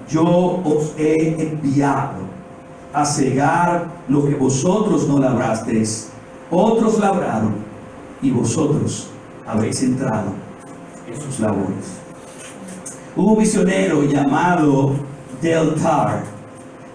yo os he enviado a cegar lo que vosotros no labrasteis. Otros labraron y vosotros habéis entrado en sus labores. Hubo un misionero llamado Del Tar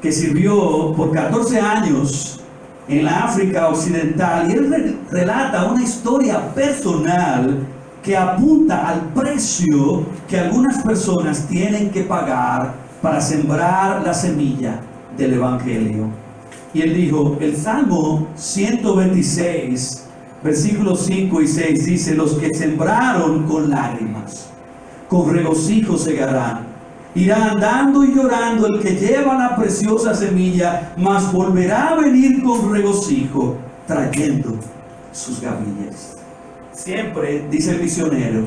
que sirvió por 14 años en la África Occidental, y él relata una historia personal que apunta al precio que algunas personas tienen que pagar para sembrar la semilla del Evangelio. Y él dijo, el Salmo 126, versículos 5 y 6 dice: los que sembraron con lágrimas, con regocijo segarán. Irá andando y llorando el que lleva la preciosa semilla, mas volverá a venir con regocijo, trayendo sus gavillas. Siempre, dice el misionero,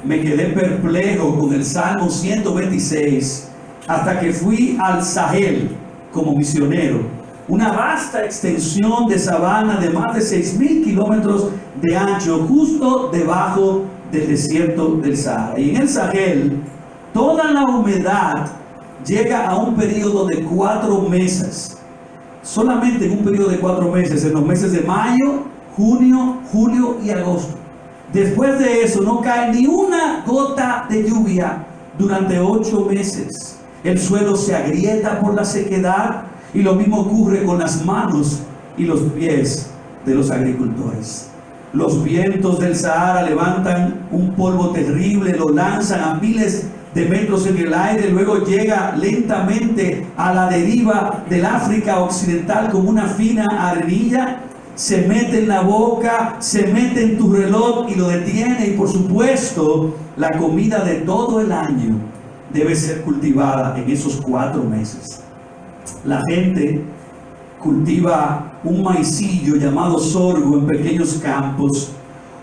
me quedé perplejo con el Salmo 126 hasta que fui al Sahel como misionero, una vasta extensión de sabana de más de 6,000 kilómetros de ancho, justo debajo del desierto del Sahara. Y en el Sahel, toda la humedad llega a un periodo de 4 meses. Solamente en un periodo de 4 meses, en los meses de mayo, junio, julio y agosto. Después de eso no cae ni una gota de lluvia durante 8 meses. El suelo se agrieta por la sequedad, y lo mismo ocurre con las manos y los pies de los agricultores. Los vientos del Sahara levantan un polvo terrible, lo lanzan a miles de metros en el aire, luego llega lentamente a la deriva del África Occidental como una fina arenilla, se mete en la boca, se mete en tu reloj y lo detiene. Y por supuesto, la comida de todo el año debe ser cultivada en esos 4 meses. La gente cultiva un maicillo llamado sorgo en pequeños campos.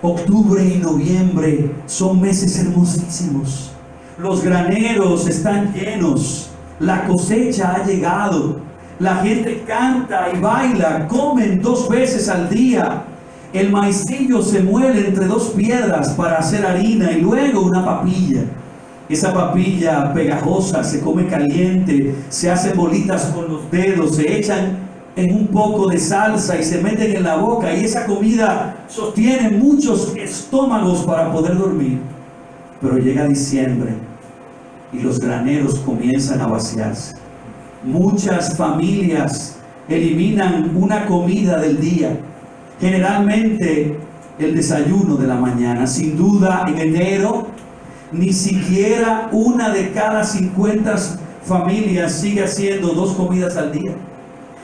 Octubre y noviembre son meses hermosísimos. Los graneros están llenos, la cosecha ha llegado, la gente canta y baila, comen 2 veces al día. El maicillo se muele entre 2 piedras para hacer harina y luego una papilla. Esa papilla pegajosa se come caliente, se hacen bolitas con los dedos, se echan en un poco de salsa y se meten en la boca, y esa comida sostiene muchos estómagos para poder dormir. Pero llega diciembre y los graneros comienzan a vaciarse. Muchas familias eliminan una comida del día, generalmente el desayuno de la mañana. Sin duda, en enero ni siquiera una de cada 50 familias sigue haciendo 2 comidas al día.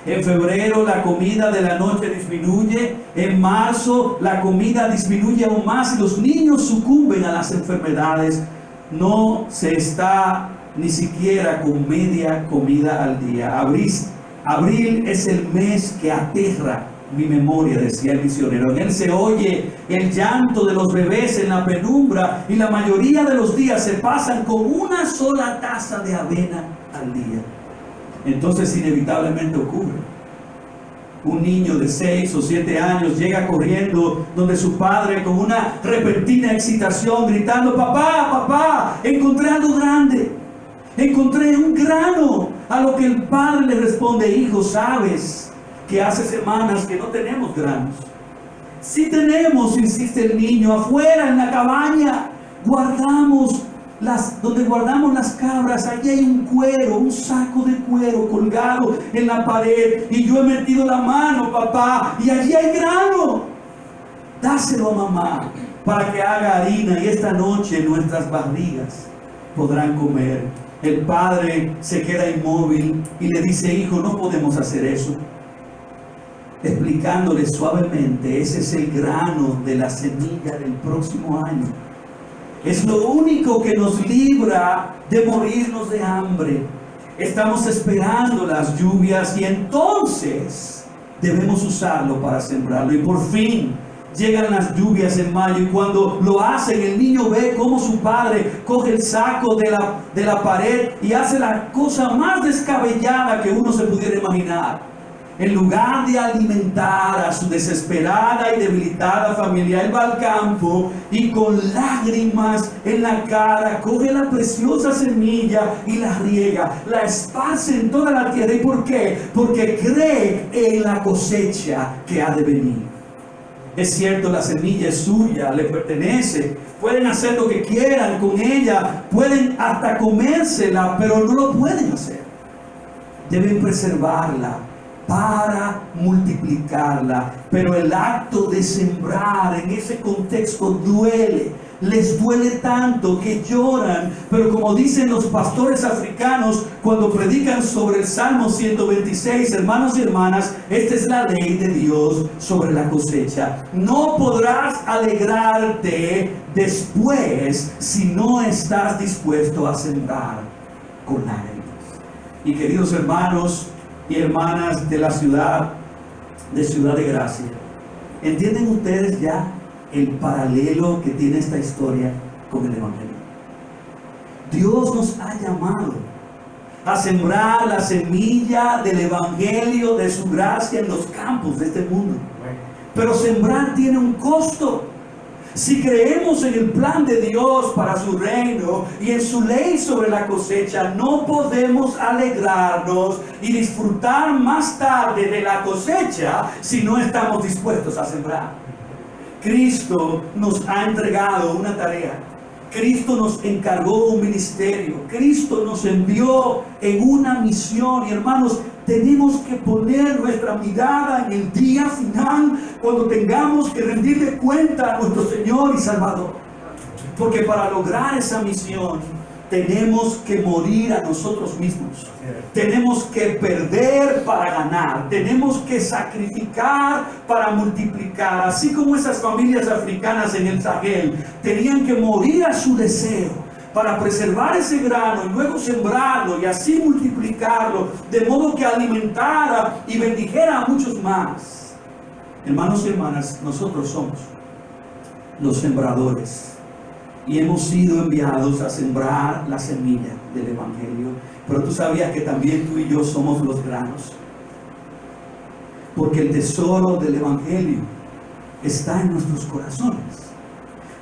En febrero la comida de la noche disminuye. En marzo la comida disminuye aún más y los niños sucumben a las enfermedades. No se está ni siquiera con media comida al día. Abril es el mes que aterra mi memoria, decía el misionero. En él se oye el llanto de los bebés en la penumbra, y la mayoría de los días se pasan con una sola taza de avena al día. Entonces inevitablemente ocurre. Un niño de 6 o 7 años llega corriendo donde su padre con una repentina excitación, gritando: papá, papá, encontré algo grande, encontré un grano. A lo que el padre le responde: hijo, ¿sabes que hace semanas que no tenemos granos? Sí tenemos, insiste el niño, afuera en la cabaña donde guardamos las cabras, allí hay un cuero, un saco de cuero colgado en la pared, y yo he metido la mano, papá, y allí hay grano. Dáselo a mamá para que haga harina, y esta noche nuestras barrigas podrán comer. El padre se queda inmóvil y le dice: hijo, no podemos hacer eso. Explicándole suavemente: ese es el grano de la semilla del próximo año. Es lo único que nos libra de morirnos de hambre. Estamos esperando las lluvias y entonces debemos usarlo para sembrarlo. Y por fin llegan las lluvias en mayo, y cuando lo hacen, el niño ve cómo su padre coge el saco de la pared y hace la cosa más descabellada que uno se pudiera imaginar. En lugar de alimentar a su desesperada y debilitada familia, él va al campo y con lágrimas en la cara coge la preciosa semilla y la riega, la esparce en toda la tierra. ¿Y por qué? Porque cree en la cosecha que ha de venir. Es cierto, la semilla es suya, le pertenece. Pueden hacer lo que quieran con ella, pueden hasta comérsela, pero no lo pueden hacer. Deben preservarla para multiplicarla. Pero el acto de sembrar en ese contexto duele. Les duele tanto que lloran. Pero como dicen los pastores africanos cuando predican sobre el Salmo 126, hermanos y hermanas, esta es la ley de Dios sobre la cosecha. No podrás alegrarte después si no estás dispuesto a sembrar con lágrimas. Y queridos hermanos y hermanas de la Ciudad de Gracia, ¿entienden ustedes ya el paralelo que tiene esta historia con el Evangelio? Dios nos ha llamado a sembrar la semilla del Evangelio de su gracia en los campos de este mundo. Pero sembrar tiene un costo. Si creemos en el plan de Dios para su reino y en su ley sobre la cosecha, no podemos alegrarnos y disfrutar más tarde de la cosecha si no estamos dispuestos a sembrar. Cristo nos ha entregado una tarea. Cristo nos encargó un ministerio. Cristo nos envió en una misión. Y hermanos, tenemos que poner nuestra mirada en el día final, cuando tengamos que rendirle cuenta a nuestro Señor y Salvador. Porque para lograr esa misión tenemos que morir a nosotros mismos. Tenemos que perder para ganar. Tenemos que sacrificar para multiplicar. Así como esas familias africanas en el Sahel tenían que morir a su deseo para preservar ese grano y luego sembrarlo y así multiplicarlo, de modo que alimentara y bendijera a muchos más. Hermanos y hermanas, nosotros somos los sembradores. Y hemos sido enviados a sembrar la semilla del Evangelio. Pero tú sabías que también tú y yo somos los granos. Porque el tesoro del Evangelio está en nuestros corazones.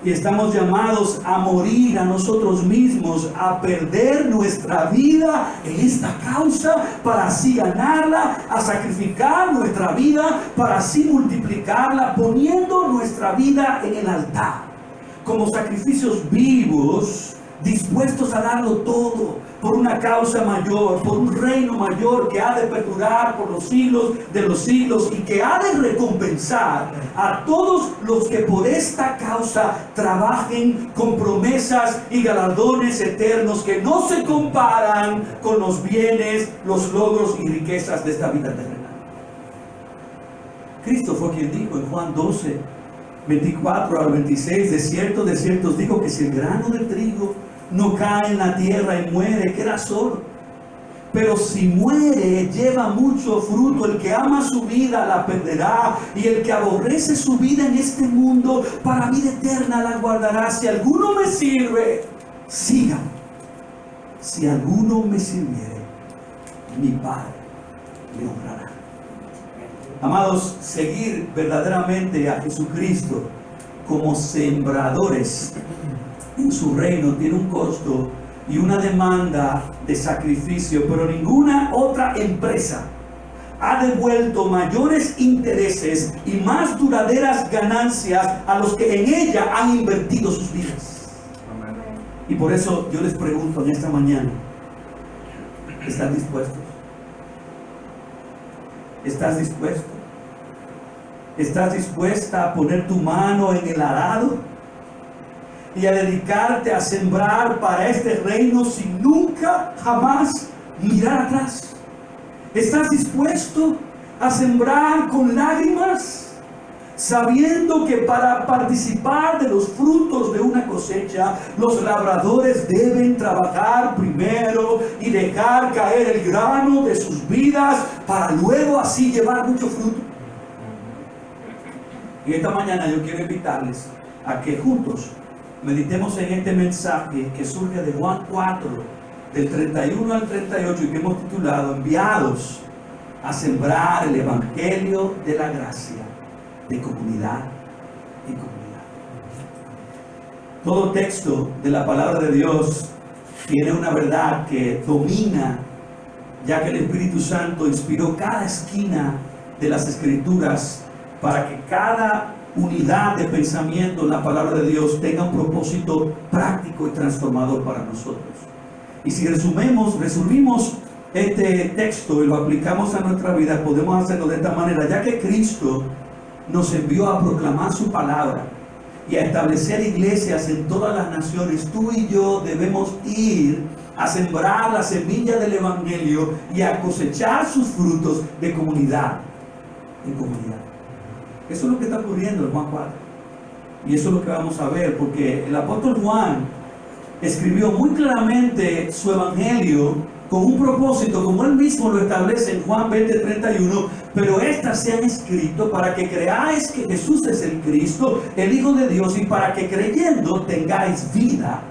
Y estamos llamados a morir a nosotros mismos, a perder nuestra vida en esta causa para así ganarla, a sacrificar nuestra vida para así multiplicarla, poniendo nuestra vida en el altar como sacrificios vivos, dispuestos a darlo todo por una causa mayor, por un reino mayor que ha de perdurar por los siglos de los siglos y que ha de recompensar a todos los que por esta causa trabajen con promesas y galardones eternos que no se comparan con los bienes, los logros y riquezas de esta vida terrenal. Cristo fue quien dijo en Juan 12, 24 al 26, de cierto os digo que si el grano de trigo no cae en la tierra y muere, queda solo. Pero si muere, lleva mucho fruto. El que ama su vida la perderá, y el que aborrece su vida en este mundo, para vida eterna la guardará. Si alguno me sirve, sígame. Si alguno me sirviere, mi Padre le honrará. Amados, seguir verdaderamente a Jesucristo como sembradores en su reino tiene un costo y una demanda de sacrificio, pero ninguna otra empresa ha devuelto mayores intereses y más duraderas ganancias a los que en ella han invertido sus vidas. Amén. Y por eso yo les pregunto en esta mañana, ¿están dispuestos? ¿Estás dispuesto? ¿Estás dispuesta a poner tu mano en el arado y a dedicarte a sembrar para este reino sin nunca jamás mirar atrás? ¿Estás dispuesto a sembrar con lágrimas, sabiendo que para participar de los frutos de una cosecha, los labradores deben trabajar primero y dejar caer el grano de sus vidas para luego así llevar mucho fruto? Y esta mañana yo quiero invitarles a que juntos meditemos en este mensaje que surge de Juan 4, del 31 al 38, y que hemos titulado Enviados a sembrar el evangelio de la gracia de comunidad en comunidad. Todo texto de la palabra de Dios tiene una verdad que domina, ya que el Espíritu Santo inspiró cada esquina de las Escrituras para que cada unidad de pensamiento en la palabra de Dios tenga un propósito práctico y transformador para nosotros. Y si resumimos este texto y lo aplicamos a nuestra vida, podemos hacerlo de esta manera: ya que Cristo nos envió a proclamar su palabra y a establecer iglesias en todas las naciones, tú y yo debemos ir a sembrar la semilla del evangelio y a cosechar sus frutos de comunidad en comunidad. Eso es lo que está ocurriendo en Juan 4. Y eso es lo que vamos a ver, porque el apóstol Juan escribió muy claramente su evangelio con un propósito, como él mismo lo establece en Juan 20:31. Pero estas se han escrito para que creáis que Jesús es el Cristo, el Hijo de Dios, y para que creyendo tengáis vida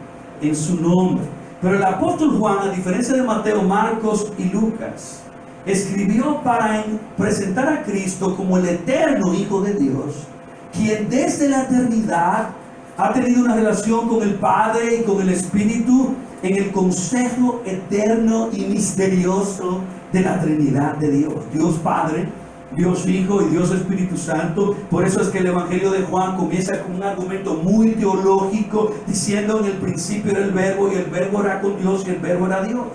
en su nombre. Pero el apóstol Juan, a diferencia de Mateo, Marcos y Lucas, escribió para presentar a Cristo como el eterno Hijo de Dios, quien desde la eternidad ha tenido una relación con el Padre y con el Espíritu en el consejo eterno y misterioso de la Trinidad de Dios. Dios Padre, Dios Hijo y Dios Espíritu Santo. Por eso es que el Evangelio de Juan comienza con un argumento muy teológico, diciendo: en el principio era el Verbo, y el Verbo era con Dios, y el Verbo era Dios,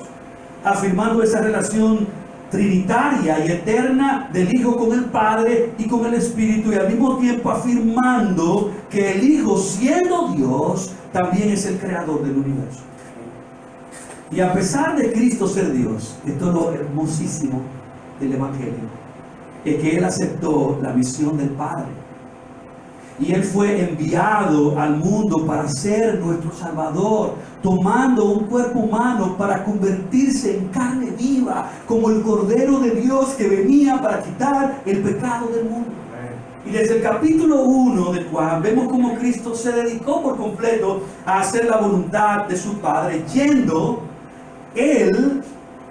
afirmando esa relación trinitaria y eterna del Hijo con el Padre y con el Espíritu, y al mismo tiempo afirmando que el Hijo, siendo Dios, también es el creador del universo. Y a pesar de Cristo ser Dios, esto es lo hermosísimo del Evangelio, es que Él aceptó la misión del Padre. Y Él fue enviado al mundo para ser nuestro Salvador, tomando un cuerpo humano para convertirse en carne viva, como el Cordero de Dios que venía para quitar el pecado del mundo. Y desde el capítulo 1 de Juan vemos cómo Cristo se dedicó por completo a hacer la voluntad de su Padre, yendo Él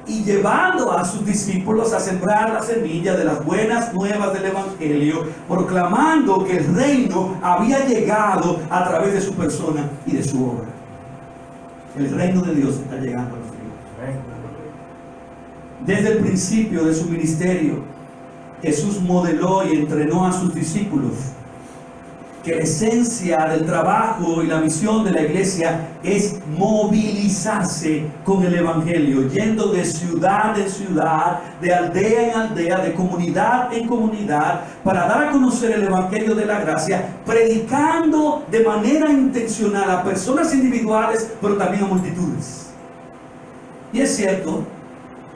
y llevando a sus discípulos a sembrar la semilla de las buenas nuevas del Evangelio, proclamando que el reino había llegado a través de su persona y de su obra. El reino de Dios está llegando a los hijos. Desde el principio de su ministerio, Jesús modeló y entrenó a sus discípulos que la esencia del trabajo y la misión de la iglesia es movilizarse con el Evangelio, yendo de ciudad en ciudad, de aldea en aldea, de comunidad en comunidad, para dar a conocer el Evangelio de la gracia, predicando de manera intencional a personas individuales, pero también a multitudes. Y es cierto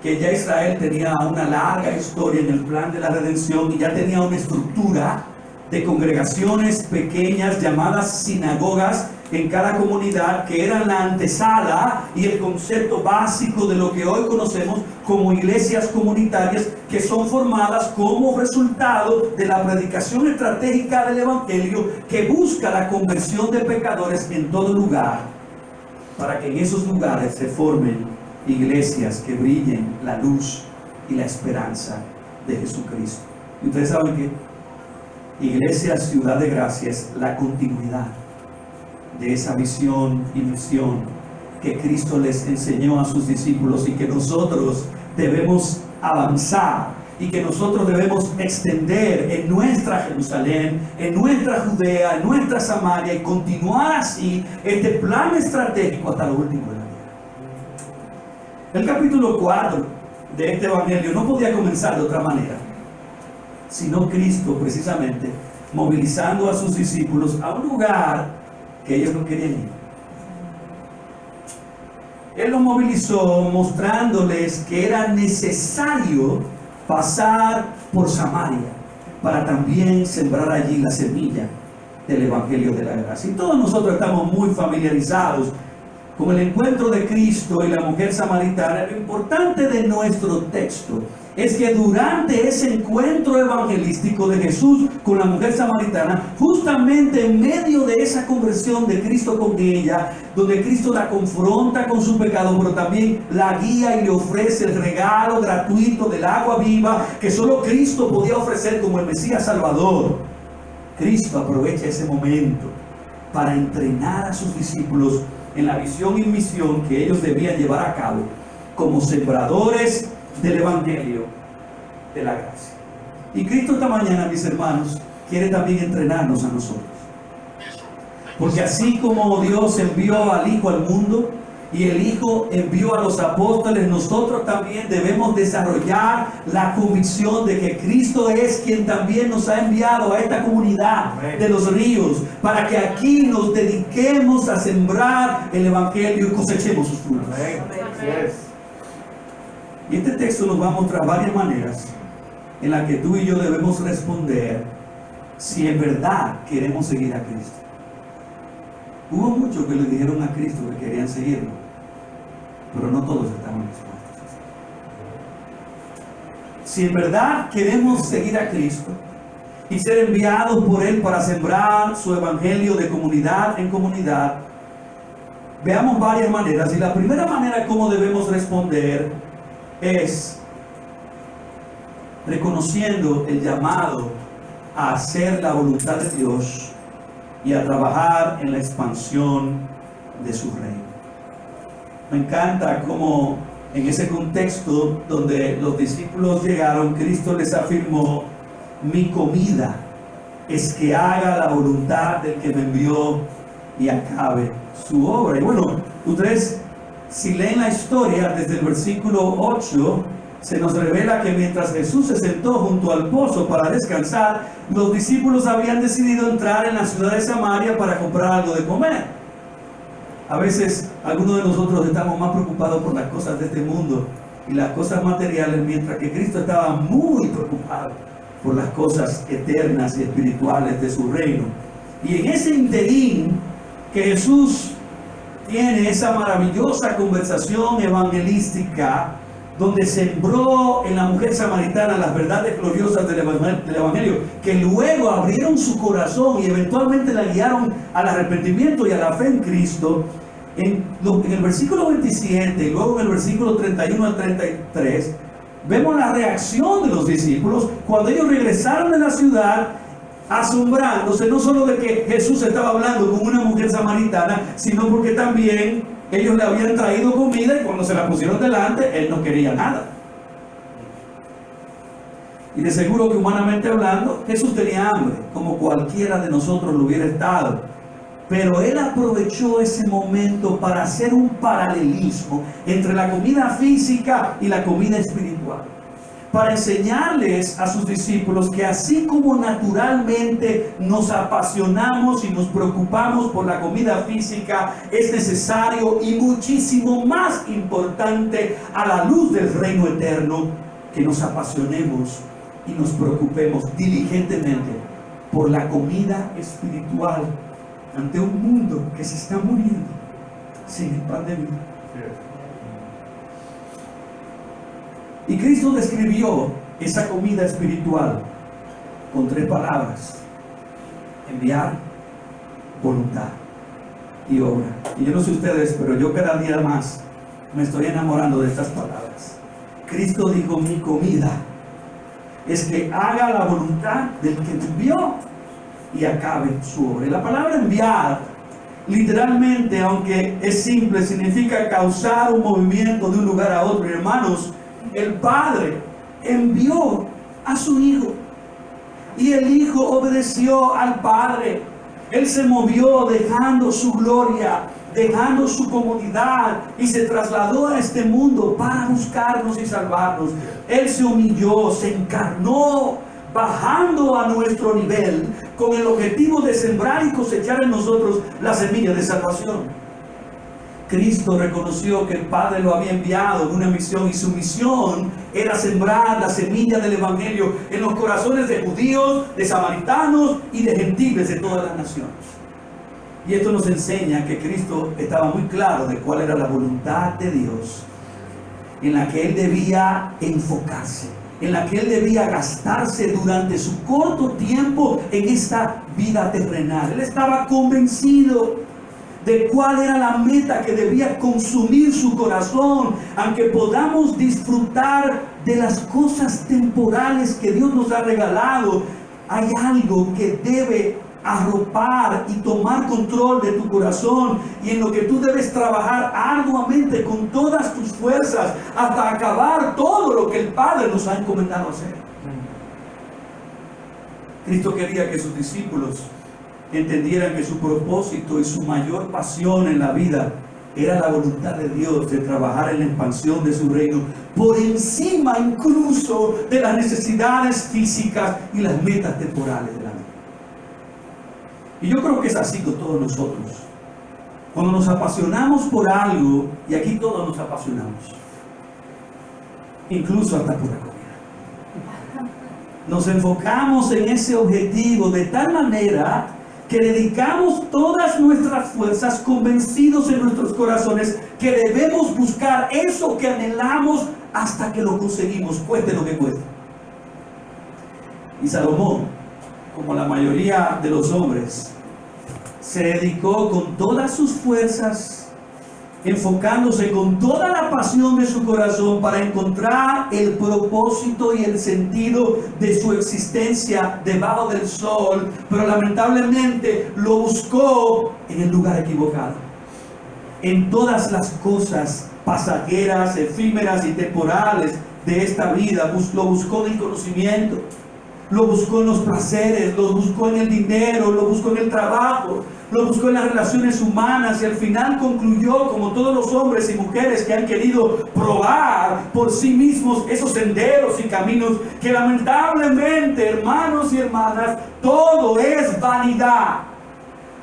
que ya Israel tenía una larga historia en el plan de la redención y ya tenía una estructura de congregaciones pequeñas llamadas sinagogas en cada comunidad, que eran la antesala y el concepto básico de lo que hoy conocemos como iglesias comunitarias, que son formadas como resultado de la predicación estratégica del Evangelio, que busca la conversión de pecadores en todo lugar, para que en esos lugares se formen iglesias que brillen la luz y la esperanza de Jesucristo. Y ustedes saben que Iglesia Ciudad de Gracia es la continuidad de esa visión y misión que Cristo les enseñó a sus discípulos, y que nosotros debemos avanzar y que nosotros debemos extender en nuestra Jerusalén, en nuestra Judea, en nuestra Samaria, y continuar así este plan estratégico hasta lo último de la vida. El capítulo 4 de este Evangelio no podía comenzar de otra manera, sino Cristo precisamente movilizando a sus discípulos a un lugar que ellos no querían ir. Él los movilizó mostrándoles que era necesario pasar por Samaria para también sembrar allí la semilla del Evangelio de la gracia. Y todos nosotros estamos muy familiarizados con el encuentro de Cristo y la mujer samaritana. Lo importante de nuestro texto es que durante ese encuentro evangelístico de Jesús con la mujer samaritana, justamente en medio de esa conversión de Cristo con ella, donde Cristo la confronta con su pecado, pero también la guía y le ofrece el regalo gratuito del agua viva que solo Cristo podía ofrecer como el Mesías Salvador. Cristo aprovecha ese momento para entrenar a sus discípulos en la visión y misión que ellos debían llevar a cabo como sembradores del Evangelio de la gracia. Y Cristo esta mañana, mis hermanos, quiere también entrenarnos a nosotros. Porque así como Dios envió al Hijo al mundo y el Hijo envió a los apóstoles, nosotros también debemos desarrollar la convicción de que Cristo es quien también nos ha enviado a esta comunidad de los ríos, para que aquí nos dediquemos a sembrar el Evangelio y cosechemos sus frutos. Y este texto nos va a mostrar varias maneras en las que tú y yo debemos responder si en verdad queremos seguir a Cristo. Hubo muchos que le dijeron a Cristo que querían seguirlo, pero no todos estaban dispuestos. Si en verdad queremos seguir a Cristo y ser enviados por Él para sembrar su evangelio de comunidad en comunidad, veamos varias maneras. Y la primera manera como debemos responder es reconociendo el llamado a hacer la voluntad de Dios y a trabajar en la expansión de su reino. Me encanta cómo en ese contexto donde los discípulos llegaron, Cristo les afirmó: mi comida es que haga la voluntad del que me envió y acabe su obra. Y bueno, ustedes si leen la historia desde el versículo 8, se nos revela que mientras Jesús se sentó junto al pozo para descansar, los discípulos habían decidido entrar en la ciudad de Samaria para comprar algo de comer. A veces algunos de nosotros estamos más preocupados por las cosas de este mundo y las cosas materiales, mientras que Cristo estaba muy preocupado por las cosas eternas y espirituales de su reino. Y en ese interín que Jesús tiene esa maravillosa conversación evangelística, donde sembró en la mujer samaritana las verdades gloriosas del Evangelio, que luego abrieron su corazón y eventualmente la guiaron al arrepentimiento y a la fe en Cristo. En el versículo 27 y luego en el versículo 31 al 33, vemos la reacción de los discípulos cuando ellos regresaron de la ciudad, asombrándose no solo de que Jesús estaba hablando con una mujer samaritana, sino porque también ellos le habían traído comida y cuando se la pusieron delante, él no quería nada. Y de seguro que humanamente hablando, Jesús tenía hambre, como cualquiera de nosotros lo hubiera estado. Pero él aprovechó ese momento para hacer un paralelismo entre la comida física y la comida espiritual, para enseñarles a sus discípulos que así como naturalmente nos apasionamos y nos preocupamos por la comida física, es necesario y muchísimo más importante a la luz del reino eterno que nos apasionemos y nos preocupemos diligentemente por la comida espiritual ante un mundo que se está muriendo sin el pan de vida. Y Cristo describió esa comida espiritual con 3 palabras: enviar, voluntad y obra. Y yo no sé ustedes, pero yo cada día más me estoy enamorando de estas palabras. Cristo dijo: mi comida es que haga la voluntad del que me envió y acabe su obra. Y la palabra enviar, literalmente, aunque es simple, significa causar un movimiento de un lugar a otro. Y hermanos, el Padre envió a su Hijo y el Hijo obedeció al Padre. Él se movió dejando su gloria, dejando su comodidad y se trasladó a este mundo para buscarnos y salvarnos. Él se humilló, se encarnó, bajando a nuestro nivel con el objetivo de sembrar y cosechar en nosotros la semilla de salvación. Cristo reconoció que el Padre lo había enviado en una misión y su misión era sembrar la semilla del Evangelio en los corazones de judíos, de samaritanos y de gentiles de todas las naciones. Y esto nos enseña que Cristo estaba muy claro de cuál era la voluntad de Dios en la que Él debía enfocarse en la que él debía gastarse durante su corto tiempo en esta vida terrenal. Él estaba convencido de cuál era la meta que debía consumir su corazón. Aunque podamos disfrutar de las cosas temporales que Dios nos ha regalado, hay algo que debe arropar y tomar control de tu corazón, y en lo que tú debes trabajar arduamente con todas tus fuerzas hasta acabar todo lo que el Padre nos ha encomendado hacer. Cristo quería que sus discípulos entendieran que su propósito y su mayor pasión en la vida era la voluntad de Dios de trabajar en la expansión de su reino, por encima incluso de las necesidades físicas y las metas temporales de la vida. Y yo creo que es así con todos nosotros. Cuando nos apasionamos por algo, y aquí todos nos apasionamos, incluso hasta por la comida, nos enfocamos en ese objetivo de tal manera que dedicamos todas nuestras fuerzas, convencidos en nuestros corazones que debemos buscar eso que anhelamos hasta que lo conseguimos, cueste lo que cueste. Y Salomón, como la mayoría de los hombres, se dedicó con todas sus fuerzas, enfocándose con toda la pasión de su corazón para encontrar el propósito y el sentido de su existencia debajo del sol, pero lamentablemente lo buscó en el lugar equivocado. En todas las cosas pasajeras, efímeras y temporales de esta vida, lo buscó en el conocimiento, lo buscó en los placeres, lo buscó en el dinero, lo buscó en el trabajo, lo buscó en las relaciones humanas, y al final concluyó, como todos los hombres y mujeres que han querido probar por sí mismos esos senderos y caminos, que lamentablemente, hermanos y hermanas, todo es vanidad.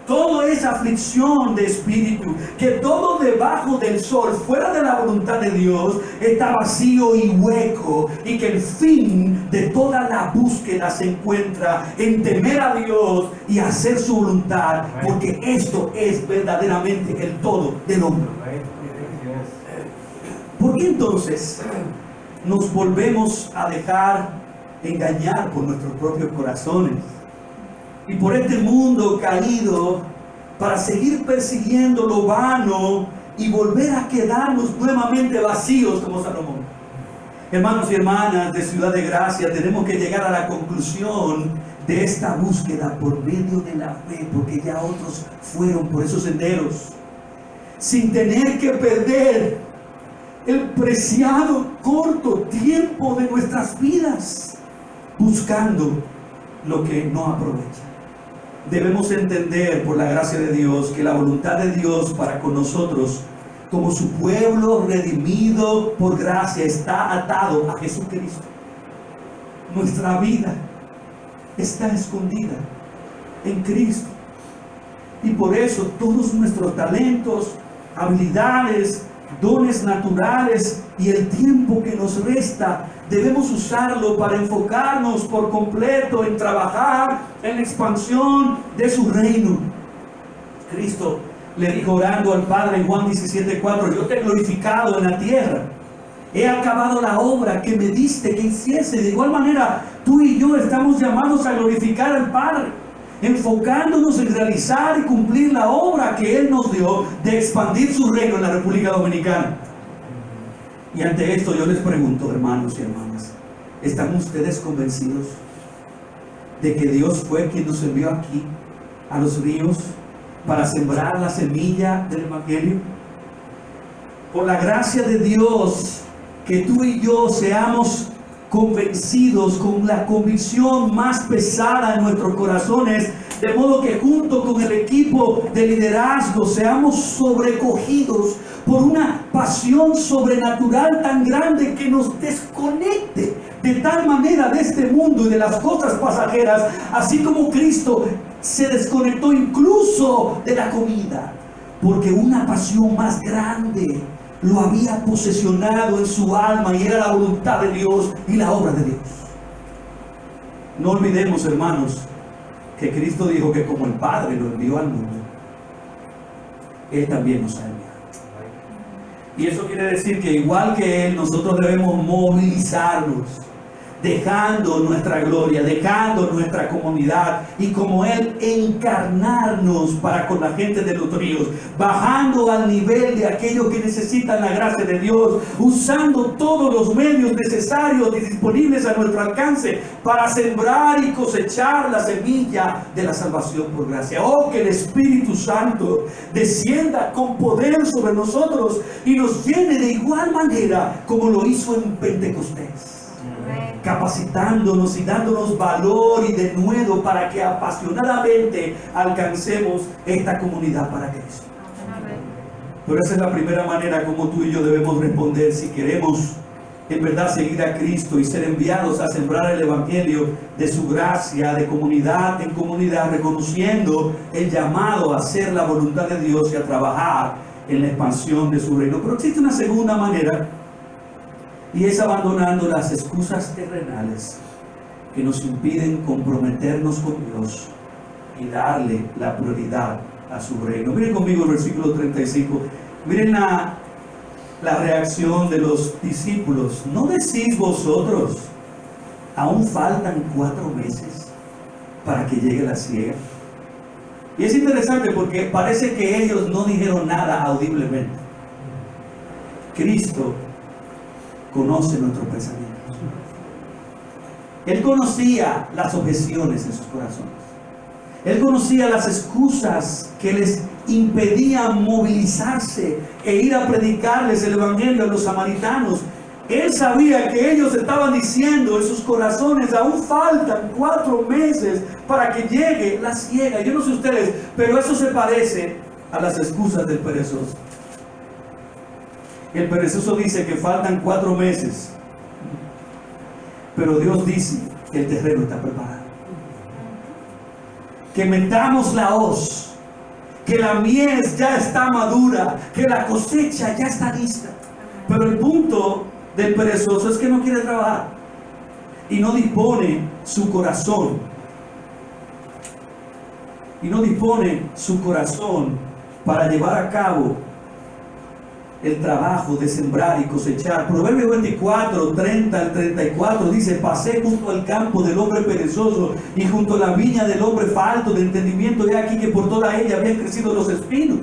Todo es aflicción de espíritu, que todo debajo del sol, fuera de la voluntad de Dios, está vacío y hueco, y que el fin de toda la búsqueda se encuentra en temer a Dios y hacer su voluntad, porque esto es verdaderamente el todo del hombre. ¿Por qué entonces nos volvemos a dejar engañar por nuestros propios corazones y por este mundo caído para seguir persiguiendo lo vano y volver a quedarnos nuevamente vacíos como Salomón? Hermanos y hermanas de Ciudad de Gracia, tenemos que llegar a la conclusión de esta búsqueda por medio de la fe, porque ya otros fueron por esos senderos sin tener que perder el preciado corto tiempo de nuestras vidas buscando lo que no aprovecha. Debemos entender, por la gracia de Dios, que la voluntad de Dios para con nosotros, como su pueblo redimido por gracia, está atado a Jesucristo. Nuestra vida está escondida en Cristo, y por eso todos nuestros talentos, habilidades, dones naturales y el tiempo que nos resta, debemos usarlo para enfocarnos por completo en trabajar en la expansión de su reino. Cristo le dijo orando al Padre en Juan 17:4: yo te he glorificado en la tierra, he acabado la obra que me diste que hiciese. De igual manera, tú y yo estamos llamados a glorificar al Padre, enfocándonos en realizar y cumplir la obra que Él nos dio de expandir su reino en la República Dominicana. Y ante esto yo les pregunto, hermanos y hermanas, ¿están ustedes convencidos de que Dios fue quien nos envió aquí a los ríos para sembrar la semilla del Evangelio? Por la gracia de Dios, que tú y yo seamos convencidos con la convicción más pesada en nuestros corazones, de modo que junto con el equipo de liderazgo seamos sobrecogidos por una pasión sobrenatural tan grande que nos desconecte de tal manera de este mundo y de las cosas pasajeras, así como Cristo se desconectó incluso de la comida, porque una pasión más grande lo había posesionado en su alma, y era la voluntad de Dios y la obra de Dios. No olvidemos, hermanos, que Cristo dijo que como el Padre lo envió al mundo, Él también nos ha enviado. Y eso quiere decir que igual que Él, nosotros debemos movilizarnos dejando nuestra gloria, dejando nuestra comunidad y como Él encarnarnos para con la gente de los ríos, bajando al nivel de aquellos que necesitan la gracia de Dios, usando todos los medios necesarios y disponibles a nuestro alcance para sembrar y cosechar la semilla de la salvación por gracia. Oh, que el Espíritu Santo descienda con poder sobre nosotros y nos llene de igual manera como lo hizo en Pentecostés, capacitándonos y dándonos valor y denuedo para que apasionadamente alcancemos esta comunidad para Cristo. Pero esa es la primera manera como tú y yo debemos responder si queremos en verdad seguir a Cristo y ser enviados a sembrar el Evangelio de su gracia, de comunidad en comunidad, reconociendo el llamado a hacer la voluntad de Dios y a trabajar en la expansión de su reino. Pero existe una segunda manera, y es abandonando las excusas terrenales que nos impiden comprometernos con Dios y darle la prioridad a su reino. Miren conmigo el versículo 35. Miren la reacción de los discípulos. ¿No decís vosotros, aún faltan 4 meses para que llegue la siega? Y es interesante porque parece que ellos no dijeron nada audiblemente. Cristo conoce nuestros pensamientos. Él conocía las objeciones en sus corazones. Él conocía las excusas que les impedían movilizarse e ir a predicarles el Evangelio a los samaritanos. Él sabía que ellos estaban diciendo en sus corazones, aún faltan 4 meses para que llegue la siega. Yo no sé ustedes, pero eso se parece a las excusas del perezoso. El perezoso dice que faltan 4 meses, pero Dios dice que el terreno está preparado, que metamos la hoz, que la mies ya está madura, que la cosecha ya está lista. Pero el punto del perezoso es que no quiere trabajar y no dispone su corazón para llevar a cabo el trabajo de sembrar y cosechar. Proverbios 24, 30 al 34 dice: pasé junto al campo del hombre perezoso y junto a la viña del hombre falto de entendimiento, y aquí que por toda ella habían crecido los espinos.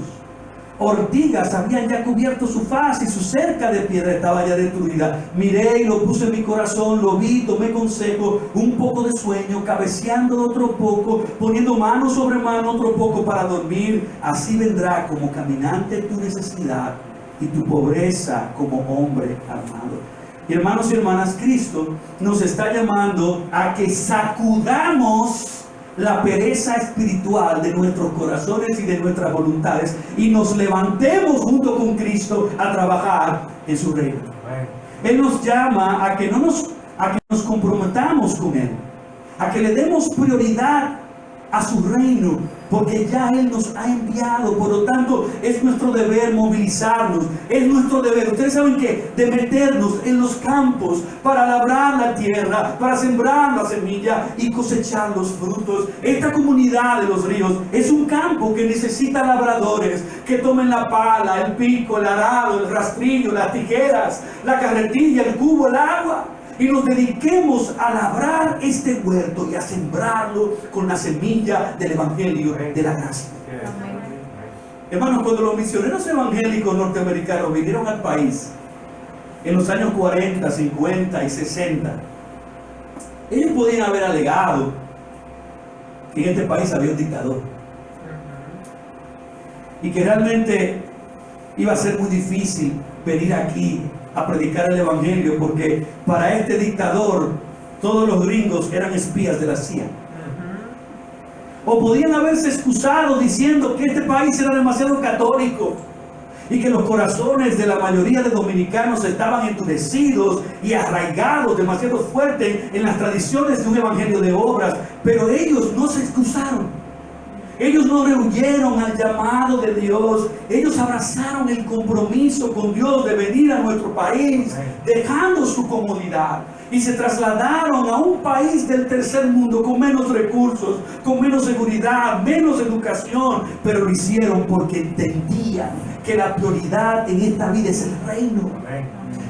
Ortigas habían ya cubierto su faz y su cerca de piedra estaba ya destruida. Miré y lo puse en mi corazón, lo vi, tomé consejo, un poco de sueño, cabeceando otro poco, poniendo mano sobre mano otro poco para dormir. Así vendrá como caminante tu necesidad y tu pobreza como hombre armado. Y hermanos y hermanas, Cristo nos está llamando a que sacudamos la pereza espiritual de nuestros corazones y de nuestras voluntades y nos levantemos junto con Cristo a trabajar en su reino. Él nos llama a que nos comprometamos con Él, a que le demos prioridad a su reino, porque ya Él nos ha enviado. Por lo tanto, es nuestro deber movilizarnos, es nuestro deber, ustedes saben que, de meternos en los campos para labrar la tierra, para sembrar la semilla y cosechar los frutos. Esta comunidad de los ríos es un campo que necesita labradores que tomen la pala, el pico, el arado, el rastrillo, las tijeras, la carretilla, el cubo, el agua, y nos dediquemos a labrar este huerto y a sembrarlo con la semilla del Evangelio de la gracia. Hermanos, cuando los misioneros evangélicos norteamericanos vinieron al país en los años 40, 50 y 60, ellos podían haber alegado que en este país había un dictador y que realmente iba a ser muy difícil venir aquí a predicar el Evangelio, porque para este dictador todos los gringos eran espías de la CIA. O podían haberse excusado diciendo que este país era demasiado católico y que los corazones de la mayoría de dominicanos estaban endurecidos y arraigados demasiado fuerte en las tradiciones de un evangelio de obras. Pero ellos no se excusaron. Ellos no rehuyeron al llamado de Dios. Ellos abrazaron el compromiso con Dios de venir a nuestro país, dejando su comodidad, y se trasladaron a un país del tercer mundo con menos recursos, con menos seguridad, menos educación, pero lo hicieron porque entendían que la prioridad en esta vida es el reino.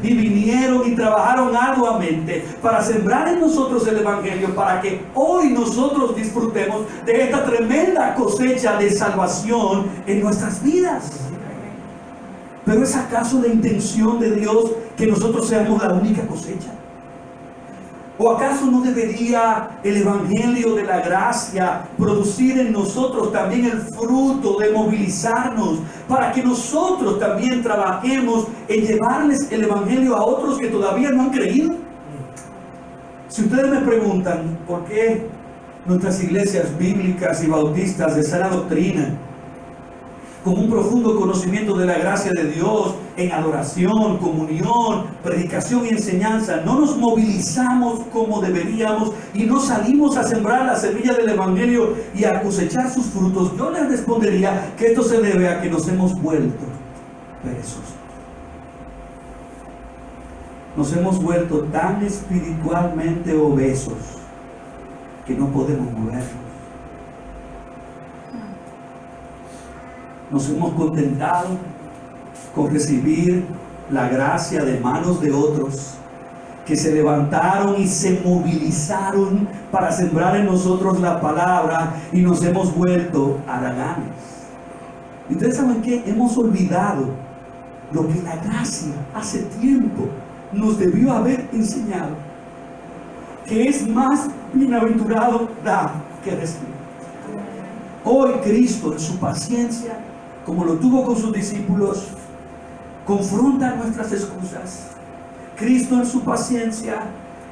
Y vinieron y trabajaron arduamente para sembrar en nosotros el Evangelio, para que hoy nosotros disfrutemos de esta tremenda cosecha de salvación en nuestras vidas. Pero ¿es acaso la intención de Dios que nosotros seamos la única cosecha? ¿O acaso no debería el Evangelio de la gracia producir en nosotros también el fruto de movilizarnos para que nosotros también trabajemos en llevarles el Evangelio a otros que todavía no han creído? Si ustedes me preguntan por qué nuestras iglesias bíblicas y bautistas de sana doctrina, con un profundo conocimiento de la gracia de Dios, en adoración, comunión, predicación y enseñanza, no nos movilizamos como deberíamos y no salimos a sembrar la semilla del Evangelio y a cosechar sus frutos, yo les respondería que esto se debe a que nos hemos vuelto perezosos. Nos hemos vuelto tan espiritualmente obesos que no podemos movernos. Nos hemos contentado con recibir la gracia de manos de otros que se levantaron y se movilizaron para sembrar en nosotros la palabra, y nos hemos vuelto haraganes. Y ustedes saben que hemos olvidado lo que la gracia hace tiempo nos debió haber enseñado, que es más bienaventurado dar que recibir. Hoy Cristo en su paciencia, como lo tuvo con sus discípulos, confronta nuestras excusas. Cristo en su paciencia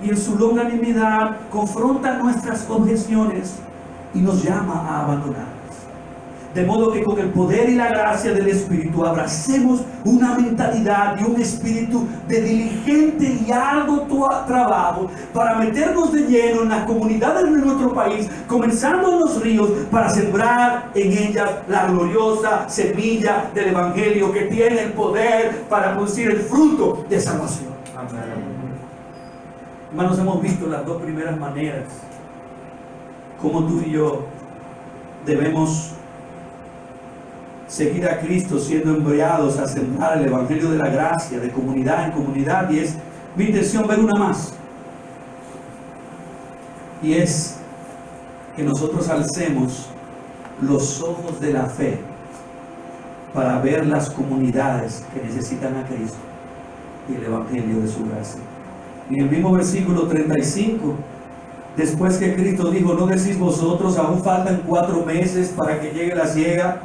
y en su longanimidad confronta nuestras objeciones y nos llama a abandonarlas. De modo que con el poder y la gracia del Espíritu abracemos una mentalidad y un espíritu de diligente y arduo trabajo para meternos de lleno en las comunidades de nuestro país, comenzando en los ríos, para sembrar en ellas la gloriosa semilla del Evangelio que tiene el poder para producir el fruto de salvación. Hermanos, hemos visto las dos primeras maneras como tú y yo debemos seguir a Cristo, siendo enviados a sembrar el Evangelio de la gracia de comunidad en comunidad. Y es mi intención ver una más, y es que nosotros alcemos los ojos de la fe para ver las comunidades que necesitan a Cristo y el Evangelio de su gracia. En el mismo versículo 35, después que Cristo dijo: ¿no decís vosotros, aún faltan 4 meses para que llegue la siega?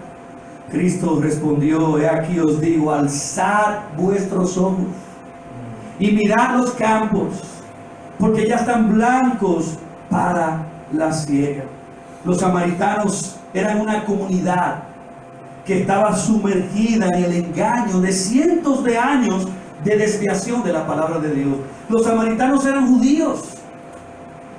Cristo respondió: he aquí os digo, alzad vuestros ojos y mirad los campos, porque ya están blancos para la siega. Los samaritanos eran una comunidad que estaba sumergida en el engaño de cientos de años de desviación de la palabra de Dios. Los samaritanos eran judíos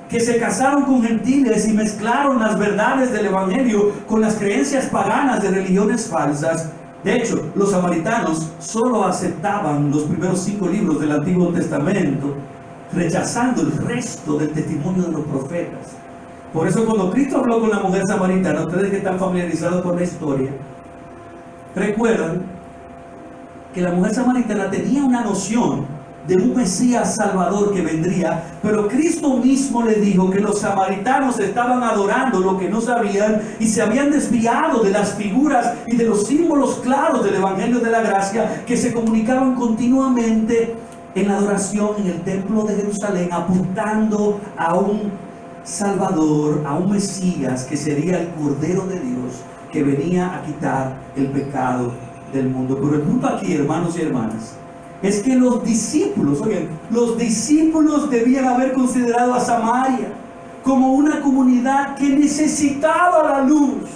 que se casaron con gentiles y mezclaron las verdades del Evangelio con las creencias paganas de religiones falsas. De hecho, los samaritanos solo aceptaban los primeros 5 libros del Antiguo Testamento, rechazando el resto del testimonio de los profetas. Por eso cuando Cristo habló con la mujer samaritana, ustedes que están familiarizados con la historia, recuerdan que la mujer samaritana tenía una noción de un Mesías Salvador que vendría, pero Cristo mismo le dijo que los samaritanos estaban adorando lo que no sabían y se habían desviado de las figuras y de los símbolos claros del Evangelio de la gracia que se comunicaban continuamente en la adoración en el templo de Jerusalén, apuntando a un Salvador, a un Mesías que sería el Cordero de Dios que venía a quitar el pecado del mundo. Pero el punto aquí, hermanos y hermanas, es que los discípulos, oigan, los discípulos debían haber considerado a Samaria como una comunidad que necesitaba la luz,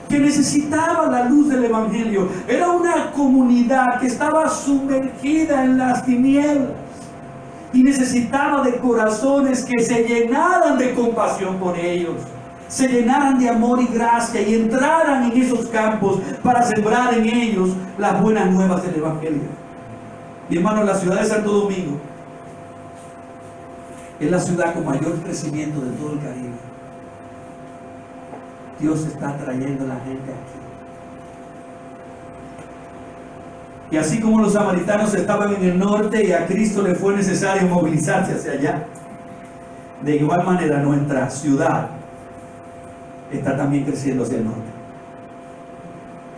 del Evangelio. Era una comunidad que estaba sumergida en las tinieblas y necesitaba de corazones que se llenaran de compasión por ellos, se llenaran de amor y gracia y entraran en esos campos para sembrar en ellos las buenas nuevas del Evangelio. Mi hermano, la ciudad de Santo Domingo es la ciudad con mayor crecimiento de todo el Caribe. Dios está trayendo a la gente aquí. Y así como los samaritanos estaban en el norte y a Cristo le fue necesario movilizarse hacia allá, de igual manera nuestra ciudad está también creciendo hacia el norte.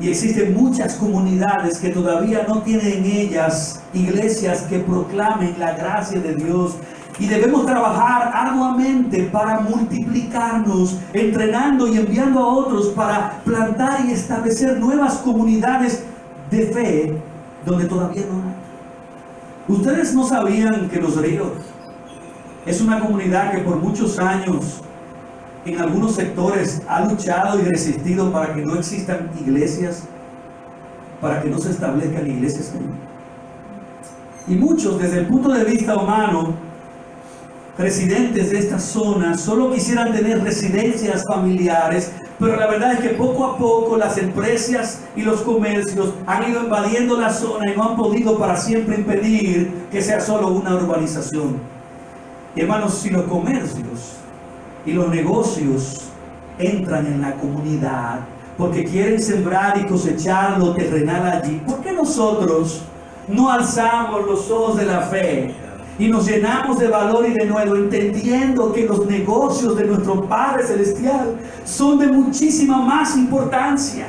Y existen muchas comunidades que todavía no tienen en ellas iglesias que proclamen la gracia de Dios. Y debemos trabajar arduamente para multiplicarnos, entrenando y enviando a otros para plantar y establecer nuevas comunidades de fe donde todavía no hay. Ustedes no sabían que Los Ríos es una comunidad que por muchos años en algunos sectores ha luchado y resistido para que no existan iglesias, para que no se establezcan iglesias ahí. Y muchos, desde el punto de vista humano, residentes de esta zona, solo quisieran tener residencias familiares, pero la verdad es que poco a poco las empresas y los comercios han ido invadiendo la zona y no han podido para siempre impedir que sea solo una urbanización. Y hermanos, si los comercios y los negocios entran en la comunidad porque quieren sembrar y cosechar lo terrenal allí, ¿por qué nosotros no alzamos los ojos de la fe y nos llenamos de valor y de nuevo, entendiendo que los negocios de nuestro Padre Celestial son de muchísima más importancia?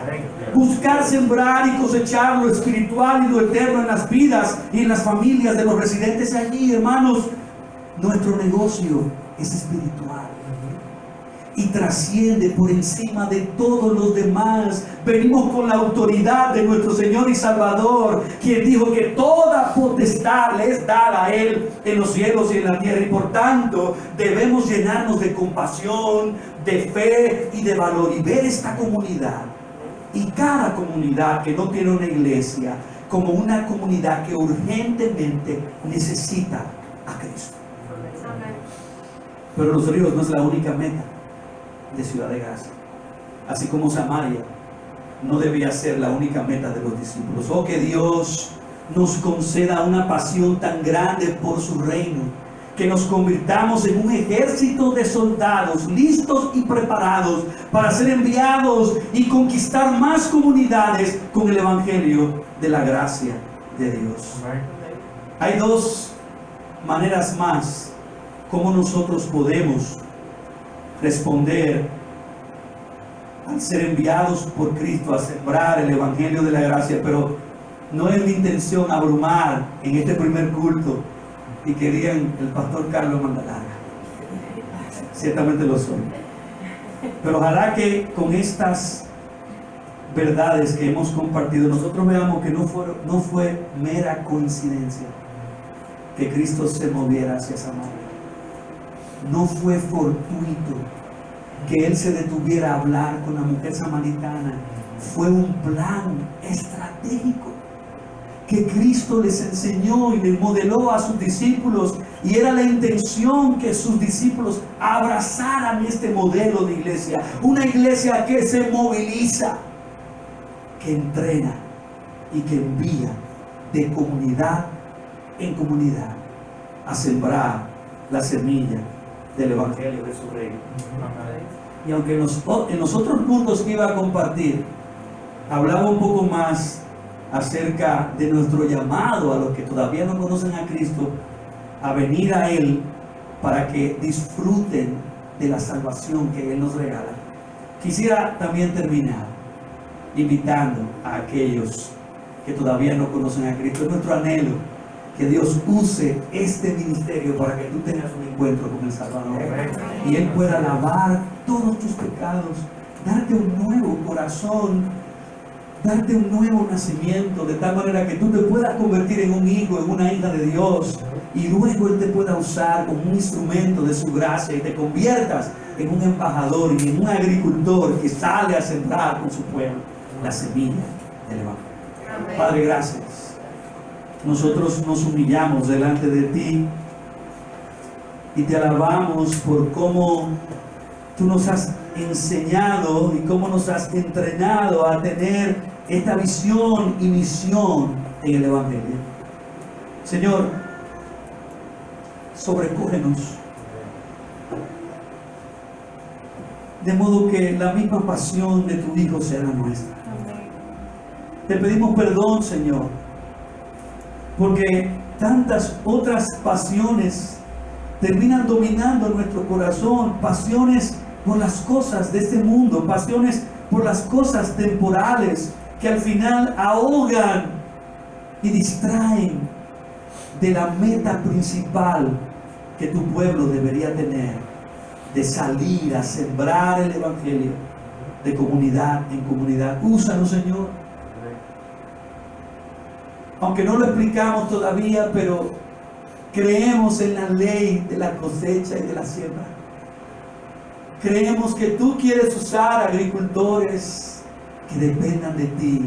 Buscar sembrar y cosechar lo espiritual y lo eterno en las vidas y en las familias de los residentes allí, hermanos. Nuestro negocio es espiritual y trasciende por encima de todos los demás. Venimos con la autoridad de nuestro Señor y Salvador, quien dijo que toda potestad le es dada a Él en los cielos y en la tierra, y por tanto debemos llenarnos de compasión, de fe y de valor, y ver esta comunidad y cada comunidad que no tiene una iglesia como una comunidad que urgentemente necesita a Cristo. Pero Los Ríos no es la única meta de Ciudad de Gracia, así como Samaria no debía ser la única meta de los discípulos. Oh, que Dios nos conceda una pasión tan grande por su reino, que nos convirtamos en un ejército de soldados listos y preparados para ser enviados y conquistar más comunidades con el evangelio de la gracia de Dios. Hay dos maneras más como nosotros podemos responder al ser enviados por Cristo a sembrar el evangelio de la gracia, pero no es mi intención abrumar en este primer culto y que digan el pastor Carlos Mandalaga. Ciertamente lo soy, pero ojalá que con estas verdades que hemos compartido nosotros veamos que no fue mera coincidencia que Cristo se moviera hacia Samaria. No fue fortuito que Él se detuviera a hablar con la mujer samaritana. Fue un plan estratégico que Cristo les enseñó y les modeló a sus discípulos, y era la intención que sus discípulos abrazaran este modelo de iglesia, una iglesia que se moviliza, que entrena y que envía de comunidad en comunidad a sembrar la semilla del evangelio de su reino. Y aunque en los otros puntos que iba a compartir hablaba un poco más acerca de nuestro llamado a los que todavía no conocen a Cristo a venir a Él para que disfruten de la salvación que Él nos regala, quisiera también terminar invitando a aquellos que todavía no conocen a Cristo. Es nuestro anhelo que Dios use este ministerio para que tú tengas un encuentro con el Salvador y Él pueda lavar todos tus pecados, darte un nuevo corazón, darte un nuevo nacimiento, de tal manera que tú te puedas convertir en un hijo, en una hija de Dios, y luego Él te pueda usar como un instrumento de su gracia y te conviertas en un embajador y en un agricultor que sale a sembrar con su pueblo la semilla del evangelio. Padre, gracias. Nosotros nos humillamos delante de ti y te alabamos por cómo tú nos has enseñado y cómo nos has entrenado a tener esta visión y misión en el evangelio. Señor, sobrecógenos de modo que la misma pasión de tu Hijo sea la nuestra. Te pedimos perdón, Señor, Porque tantas otras pasiones terminan dominando nuestro corazón. Pasiones por las cosas de este mundo, pasiones por las cosas temporales que al final ahogan y distraen de la meta principal que tu pueblo debería tener, de salir a sembrar el Evangelio de comunidad en comunidad. Úsanos, Señor. Aunque no lo explicamos todavía, pero creemos en la ley de la cosecha y de la siembra. Creemos que tú quieres usar agricultores que dependan de ti,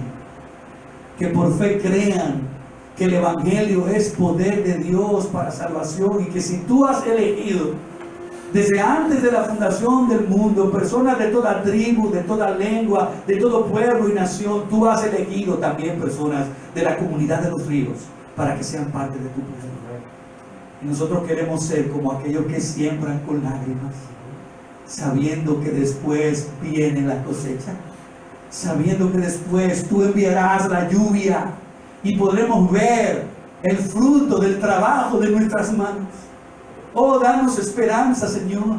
que por fe crean que el Evangelio es poder de Dios para salvación, y que si tú has elegido desde antes de la fundación del mundo personas de toda tribu, de toda lengua, de todo pueblo y nación, tú has elegido también personas de la comunidad de los ríos para que sean parte de tu pueblo. Y nosotros queremos ser como aquellos que siembran con lágrimas, sabiendo que después viene la cosecha, sabiendo que después tú enviarás la lluvia y podremos ver el fruto del trabajo de nuestras manos. Oh, danos esperanza, Señor,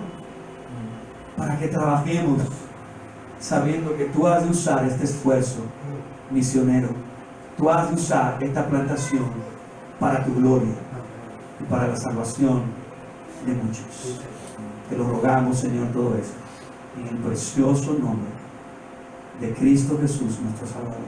para que trabajemos sabiendo que tú has de usar este esfuerzo misionero, tú has de usar esta plantación para tu gloria y para la salvación de muchos. Te lo rogamos, Señor, todo esto en el precioso nombre de Cristo Jesús, nuestro Salvador.